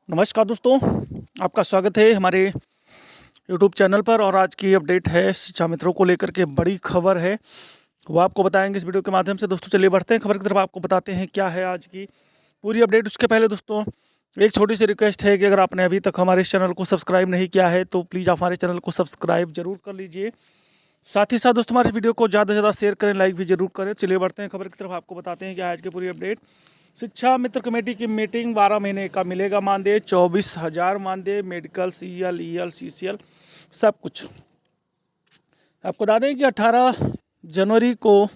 नमस्कार दोस्तों, आपका स्वागत है हमारे यूट्यूब चैनल पर। और आज की अपडेट है शिक्षा मित्रों को लेकर के बड़ी खबर है, वो आपको बताएंगे इस वीडियो के माध्यम से। दोस्तों चलिए बढ़ते हैं खबर की तरफ, आपको बताते हैं क्या है आज की पूरी अपडेट। उसके पहले दोस्तों एक छोटी सी रिक्वेस्ट है कि अगर आपने अभी तक हमारे इस चैनल को सब्सक्राइब नहीं किया है तो प्लीज़ आप हमारे चैनल को सब्सक्राइब जरूर कर लीजिए। साथ ही साथ दोस्तों हमारे वीडियो को ज़्यादा से ज़्यादा शेयर करें, लाइक भी जरूर करें। चलिए बढ़ते हैं खबर की तरफ, आपको बताते हैं क्या है आज की पूरी अपडेट। शिक्षा मित्र कमेटी की मीटिंग, 12 महीने का मिलेगा मानदेय, 24,000 मानदेय, मेडिकल, सीएल, ईएल, सीसीएल सब कुछ। आपको बता दें कि 18 जनवरी को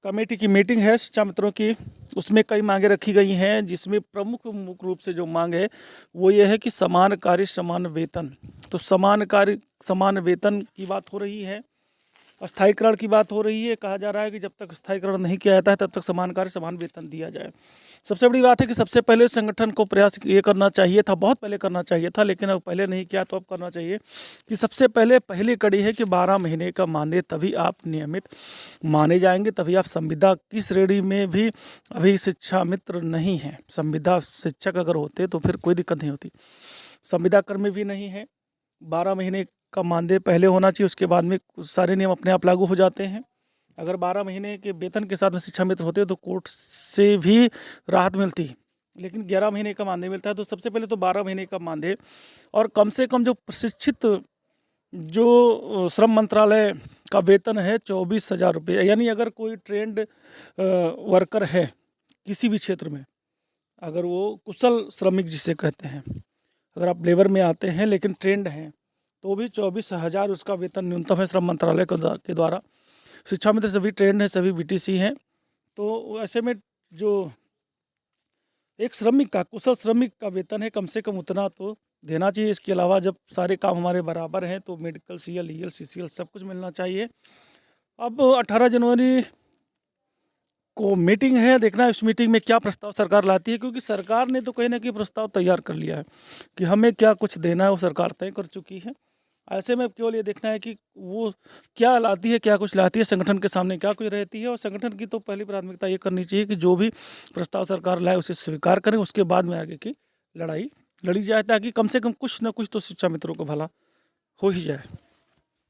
कमेटी की मीटिंग है शिक्षा मित्रों की। उसमें कई मांगे रखी गई हैं, जिसमें प्रमुख मुख्य रूप से जो मांग है वो ये है कि समान कार्य समान वेतन। तो समान कार्य समान वेतन की बात हो रही है, स्थायीकरण की बात हो रही है। कहा जा रहा है कि जब तक स्थायीकरण नहीं किया जाता है तब तक समान कार्य समान वेतन दिया जाए। सबसे बड़ी बात है कि सबसे पहले संगठन को प्रयास ये करना चाहिए था, बहुत पहले करना चाहिए था, लेकिन अब पहले नहीं किया तो अब करना चाहिए कि सबसे पहली कड़ी है कि 12 महीने का मानदेय, तभी आप नियमित माने जाएंगे, तभी आप संविदा की श्रेणी में भी अभी शिक्षा मित्र नहीं हैं। संविदा शिक्षक अगर होते तो फिर कोई दिक्कत नहीं होती, संविदा कर्मी भी नहीं है। 12 महीने का मानदेय पहले होना चाहिए, उसके बाद में सारे नियम अपने आप लागू हो जाते हैं। अगर 12 महीने के वेतन के साथ में शिक्षा मित्र होते तो कोर्ट से भी राहत मिलती, लेकिन 11 महीने का मानदेय मिलता है। तो सबसे पहले तो 12 महीने का मानदेय, और कम से कम जो प्रशिक्षित जो श्रम मंत्रालय का वेतन है 24,000 रुपये, यानी अगर कोई ट्रेंड वर्कर है किसी भी क्षेत्र में, अगर वो कुशल श्रमिक जिसे कहते हैं, अगर आप लेबर में आते हैं लेकिन ट्रेंड हैं तो भी 24,000 उसका वेतन न्यूनतम है श्रम मंत्रालय के द्वारा। शिक्षा मित्र सभी ट्रेंड हैं, सभी बीटीसी हैं। तो ऐसे में जो एक श्रमिक का, कुशल श्रमिक का वेतन है, कम से कम उतना तो देना चाहिए। इसके अलावा जब सारे काम हमारे बराबर हैं तो मेडिकल, सीएल, ईएल, सीसीएल सब कुछ मिलना चाहिए। अब 18 जनवरी को मीटिंग है, देखना है उस मीटिंग में क्या प्रस्ताव सरकार लाती है, क्योंकि सरकार ने तो कहीं ना कहीं प्रस्ताव तैयार कर लिया है कि हमें क्या कुछ देना है, वो सरकार तय कर चुकी है। ऐसे में केवल ये देखना है कि वो क्या लाती है, क्या कुछ लाती है, संगठन के सामने क्या कुछ रहती है। और संगठन की तो पहली प्राथमिकता ये करनी चाहिए कि जो भी प्रस्ताव सरकार लाए उसे स्वीकार करें, उसके बाद में आगे की लड़ाई लड़ी जाए, ताकि कम से कम कुछ ना कुछ तो शिक्षा मित्रों को भला हो ही जाए।